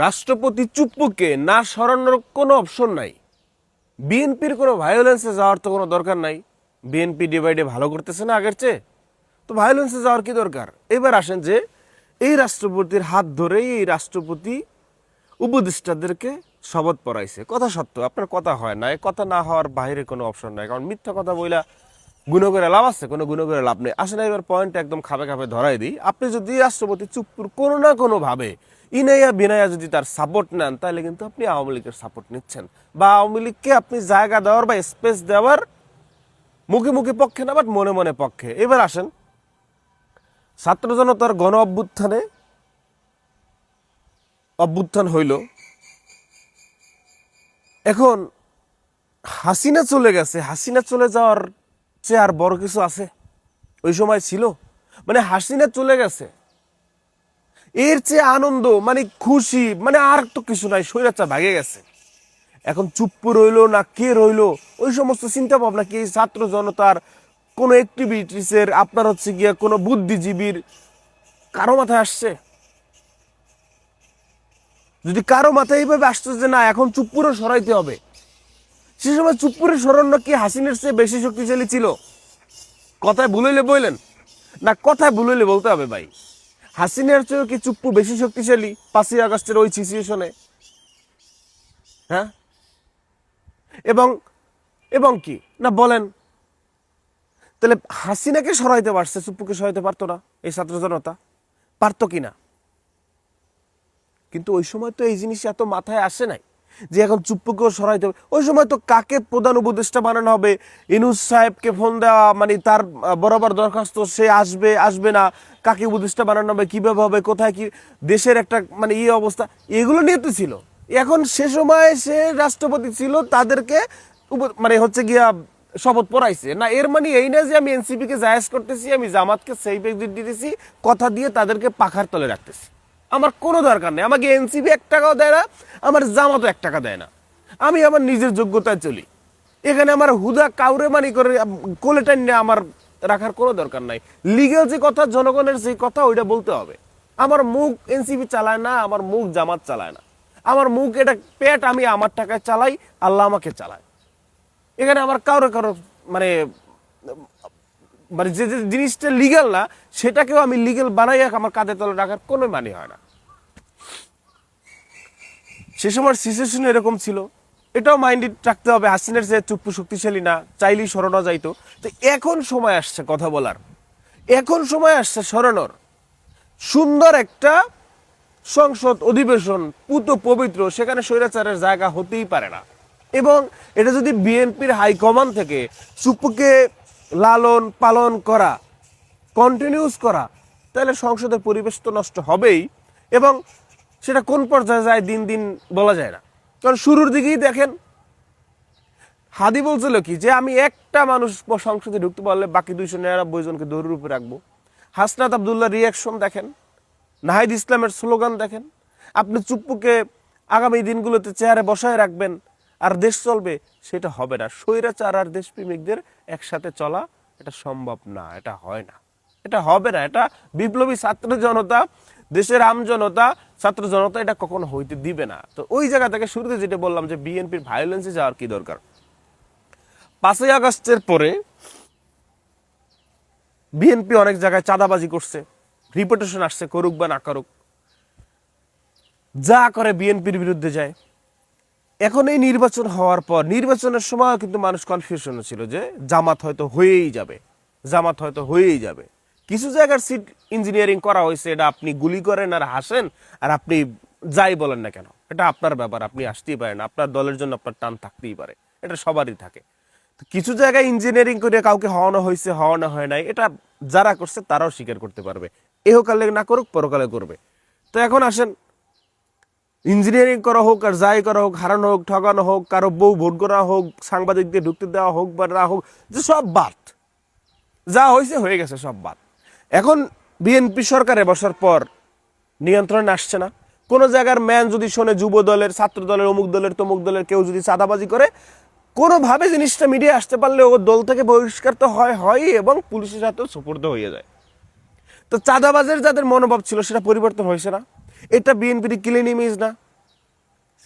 রাষ্ট্রপতি চুপ্পুকে না সরানোর কোনো অপশন নাই। বিএনপির কোনো ভায়োলেন্সে যাওয়ার তো কোনো দরকার নাই। বিএনপি ডিভাইডে ভালো করতেছে না আগের চেয়ে, তো ভায়োলেন্সে যাওয়ার কি দরকার? এবার আসেন যে এই রাষ্ট্রপতির হাত ধরেই এই রাষ্ট্রপতি উপদেষ্টাদেরকে শপথ পড়াইছে। কথা সত্য, আপনার কথা হয় না, কথা না হওয়ার বাইরে কোনো অপশন নাই। কারণ মিথ্যা কথা বইলা গুণ করে লাভ আছে? কোনো গুণ করে লাভ নেই। আসলে এবার পয়েন্ট একদম খাপে খাপে ধরাই দিই। আপনি যদি রাষ্ট্রপতি চুপ্পুর কোনো না কোনোভাবে ইনাইয়া বিনাইয়া যদি তার সাপোর্ট নেন, তাহলে কিন্তু আপনি আওয়ামী লীগের সাপোর্ট নিচ্ছেন, বা আওয়ামী লীগকে আপনি জায়গা দেওয়ার বা স্পেস দেওয়ার মুখে মুখে পক্ষে না, বাট মনে মনে পক্ষে। এবার আসেন ছাত্র জনতার গণ অভ্যুত্থান হইল। এখন হাসিনা চলে গেছে, হাসিনা চলে যাওয়ার চেয়ে আর বড় কিছু আছে? ওই সময় ছিল মানে হাসিনা চলে গেছে, এর চেয়ে আনন্দ মানে খুশি মানে আর তো কিছু নাই। স্বৈরাচার ভাগে গেছে, এখন চুপ্পু রইলো না কে রইলো, ওই সমস্ত চিন্তা ভাবনা কি ছাত্র জনতার কোনো অ্যাক্টিভিটিসের আপনার হচ্ছে গিয়ে কোনো বুদ্ধিজীবীর কারো মাথায় আসছে? যদি কারো মাথায় এইভাবে আসছে যে না এখন চুপ্পুরও সরাইতে হবে, সে সময় চুপ্পুরের সরানো কি হাসিনের চেয়ে বেশি শক্তিশালী ছিল? কথায় ভুলইলে বললেন না, কথায় ভুলইলে বলতে হবে ভাই, হাসিনার চেয়েও কি চুপ্পু বেশি শক্তিশালী 5ই আগস্টের ওই সিচুয়েশনে? হ্যাঁ, এবং এবং কি না বলেন? তাহলে হাসিনাকে সরাইতে পারছে, চুপ্পুকে সরাইতে পারতো না এই ছাত্র জনতা? পারতো কিনা? কিন্তু ওই সময় তো এই জিনিস এত মাথায় আসে নাই যে এখন চুপ্পুকেও সরাইতে হবে। ওই সময় তো কাকে প্রধান উপদেষ্টা বানানো হবে, ইনুস সাহেবকে ফোন দেওয়া মানে তার বরাবর দরখাস্ত, সে আসবে আসবে না, কাকে উপদেষ্টা বানানো হবে, কিভাবে হবে, কোথায় কি দেশের একটা মানে অবস্থা, এগুলো নিয়ে তো ছিল। এখন সে সময় সে রাষ্ট্রপতি ছিল, তাদেরকে মানে হচ্ছে গিয়া শপথ পড়াইছে না। এর মানে এই না যে আমি এনসিপি কে জায়েজ করতেছি, আমি জামাতকে সেই এক্সিট দিতেছি, কথা দিয়ে তাদেরকে পাখার তলে রাখতেছি। আমার কোনো দরকার নেই, আমাকে এনসিপি 1 টাকাও দেয় না, আমার জামাতও 1 টাকা দেয় না, আমি আমার নিজের যোগ্যতায় চলি। এখানে আমার হুদা কাউরে মানি করে কোলে টাইনে আমার রাখার কোনো দরকার নাই। লিগেল যে কথা, জনগণের যে কথা, ওইটা বলতে হবে। আমার মুখ এনসিপি চালায় না, আমার মুখ জামাত চালায় না, আমার মুখ এটা পেট আমি আমার টাকায় চালাই, আল্লাহ আমাকে চালায়। এখানে আমার কারো মানে মানে যে যে জিনিসটা লিগ্যাল না, সেটাকেও আমি লিগ্যাল বানাইয়া আমার কাঁধে তলে রাখার কোনো মানে হয় না। সে সময় সিচুয়েশন এরকম ছিল, এটাও মাইন্ডে রাখতে হবে। হাসিনের যে চুপ্পু শক্তিশালী না, চাইলেই সরানো যাইতো। তো এখন সময় আসছে কথা বলার, এখন সময় আসছে সরানোর। সুন্দর একটা সংসদ অধিবেশন, পুত পবিত্র, সেখানে স্বৈরাচারের জায়গা হতেই পারে না। এবং এটা যদি বিএনপির হাইকমান্ড থেকে চুপ্পুকে লালন পালন করা, কন্টিনিউস করা, তাহলে সংসদের পরিবেশ তো নষ্ট হবেই। এবং সেটা কোন পর্যায়ে যায় দিন দিন বলা যায় না। কারণ শুরুর দিকেই দেখেন হাদি বলছিল কি যে আমি একটা মানুষ সংসদে ঢুকতে পারলে বাকি 299 জনকে দৌড়ের উপরে রাখবো। হাসনাত আবদুল্লাহ রিয়াকশন দেখেন, নাহিদ ইসলামের স্লোগান দেখেন। আপনি চুপ্পুকে আগামী দিনগুলোতে চেয়ারে বসায় রাখবেন আর দেশ চলবে, সেটা হবে না। স্বৈরাচার আর দেশপ্রেমিকদের একসাথে চলা এটা সম্ভব না, এটা হয় না, এটা হবে না। এটা বিপ্লবী ছাত্র জনতা, দেশের আম জনতা, ছাত্র জনতা এটা কখনো হইতে দিবে না। তো ওই জায়গা থেকে শুরুতে যেটা বললাম যে বিএনপির ভায়োলেন্সে যাওয়ার কি দরকার? 5ই আগস্টের পরে বিএনপি অনেক জায়গায় চাঁদাবাজি করছে, রিপুটেশন আসছে, করুক বা না করুক, যা করে বিএনপির বিরুদ্ধে যায়। এখন এই নির্বাচন হওয়ার পর, নির্বাচনের সময় কিন্তু মানুষ কনফিউশন ছিল যে জামাত হয়তো হয়েই যাবে, জামাত হয়তো হয়েই যাবে। কিছু জায়গার সিট ইঞ্জিনিয়ারিং করা হয়েছে, এটা আপনি গুলি করেন আর হাসেন আর আপনি যাই বলেন না কেন, এটা আপনার ব্যাপার, আপনি আসতেই পারেন, আপনার দলের জন্য আপনার টান থাকতেই পারে, এটা সবারই থাকে। কিছু জায়গায় ইঞ্জিনিয়ারিং করে কাউকে হওয়ানো হয়েছে, হওয়ানো হয় নাই, এটা যারা করছে তারাও স্বীকার করতে পারবে। এহকালে না করুক, পরকালে করবে। তো এখন আসেন, ইঞ্জিনিয়ারিং করা হোক আর যাই করা হোক, হারানো হোক, ঠকানো হোক, কারো বউ ভোট করা হোক, সাংবাদিকদের ঢুকতে দেওয়া হোক বা না হোক, যে সব বাদ, যা হয়েছে হয়ে গেছে, সব বাদ। এখন বিএনপি সরকারে বসার পর নিয়ন্ত্রণে আসছে না। কোনো জায়গার ম্যান যদি শোনে যুব দলের, ছাত্র দলের, অমুক দলের, তমুক দলের কেউ যদি চাঁদাবাজি করে, কোনোভাবে জিনিসটা মিডিয়া আসতে পারলে ও দল থেকে বহিষ্কার তো হয় এবং পুলিশের হাতেও সুপর্দ হয়ে যায়। তো চাঁদাবাজের যাদের মনোভাব ছিল সেটা পরিবর্তন হয়েছে না। এটা বিএনপির ক্লিন ইমেজ না?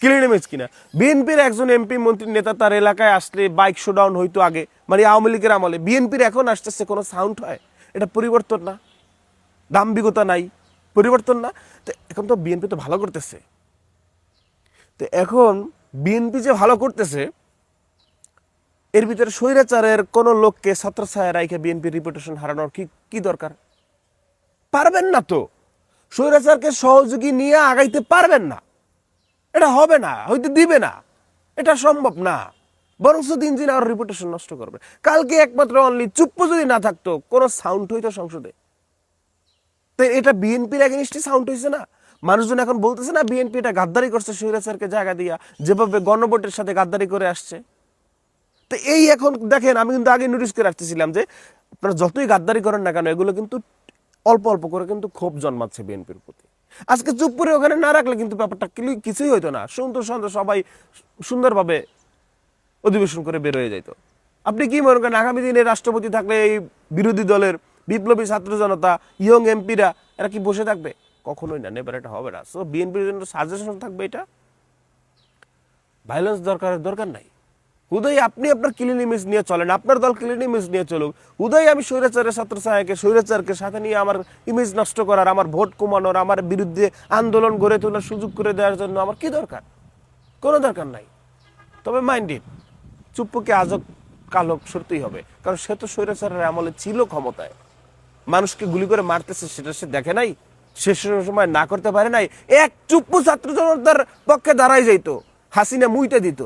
ক্লিন ইমেজ কিনা। বিএনপির একজন এমপি মন্ত্রী নেতা তার এলাকায় আসলে বাইক শোডাউন হইতো আগে, মানে আওয়ামী লীগের আমলে, বিএনপির এখন আসতেছে কোনো সাউন্ড হয়? এটা পরিবর্তন না? দাম্ভিকতা নাই? পরিবর্তন না? তো এখন তো বিএনপি তো ভালো করতেছে। তো এখন বিএনপি যে ভালো করতেছে, এর ভিতরে স্বৈরাচারের কোন লোককে ছত্রছায়া রাইখে বিএনপির রিপুটেশন হারানোর কি দরকার? পারবেন না তো। স্বৈরাচারকে সহযোগী নিয়ে আগাইতে পারবেন না, এটা হবে না, হইতে দিবে না, এটা সম্ভব না। বরং দিন দিন আর রিপুটেশন নষ্ট করবে। কালকে একমাত্র অনলি চুপ্পু যদি না থাকতো, কোনো সাউন্ড হইতো সংসদে? তো এটা বিএনপির এগেইনস্টে সাউন্ড হয়েছে না? মানুষজন এখন বলতেছে না বিএনপি এটা গাদ্দারি করছে স্বৈরাচারকে জায়গা দিয়া, যেভাবে গণভোটের সাথে গাদ্দারি করে আসছে। তো এই এখন দেখেন, আমি কিন্তু আগে নোটিস করে আসতেছিলাম যে আপনারা যতই গাদ্দারি করেন না কেন, এগুলো কিন্তু অল্প অল্প করে কিন্তু ক্ষোভ জন্মাচ্ছে বিএনপির প্রতি। আজকে চুপ করে ওখানে না রাখলে কিন্তু ব্যাপারটা কিছুই হইতো না, সুন্দর সুন্দর সবাই সুন্দরভাবে অধিবেশন করে বের হয়ে যাইত। আপনি কি মনে করেন আগামী দিনে রাষ্ট্রপতি থাকলে এই বিরোধী দলের বিপ্লবী ছাত্র জনতা, ইয়ং এমপিরা এরা কি বসে থাকবে? কখনোই না, নেবার, এটা হবে না। সো বিএনপির জন্য সাজেশন থাকবে এটা, ভায়োলেন্স দরকার নাই। হুদাই আপনি আপনার ক্লিন ইমেজ নিয়ে চলেন, আপনার দল ক্লিন ইমেজ নিয়ে চলুক। হুদাই আমি স্বৈরাচারের ছাত্রছায়াকে, স্বৈরাচারকে সাথে নিয়ে আমার ইমেজ নষ্ট করার, আমার ভোট কমানোর, আমার বিরুদ্ধে আন্দোলন গড়ে তোলার সুযোগ করে দেওয়ার জন্য আমার কি দরকার? কোনো দরকার নাই। তবে মাইন্ডেড, চুপ্পুকে আজব কালক সরতেই হবে, কারণ সে তো স্বৈরাচারের আমলে ছিল ক্ষমতায়, মানুষকে গুলি করে মারতেছে, সেটা সে দেখে নাই, শেষ সময় না করতে পারে নাই। এক চুপ্পু ছাত্র জনতার পক্ষে দাঁড়াই যাইতো, হাসিনা মুইতে দিত।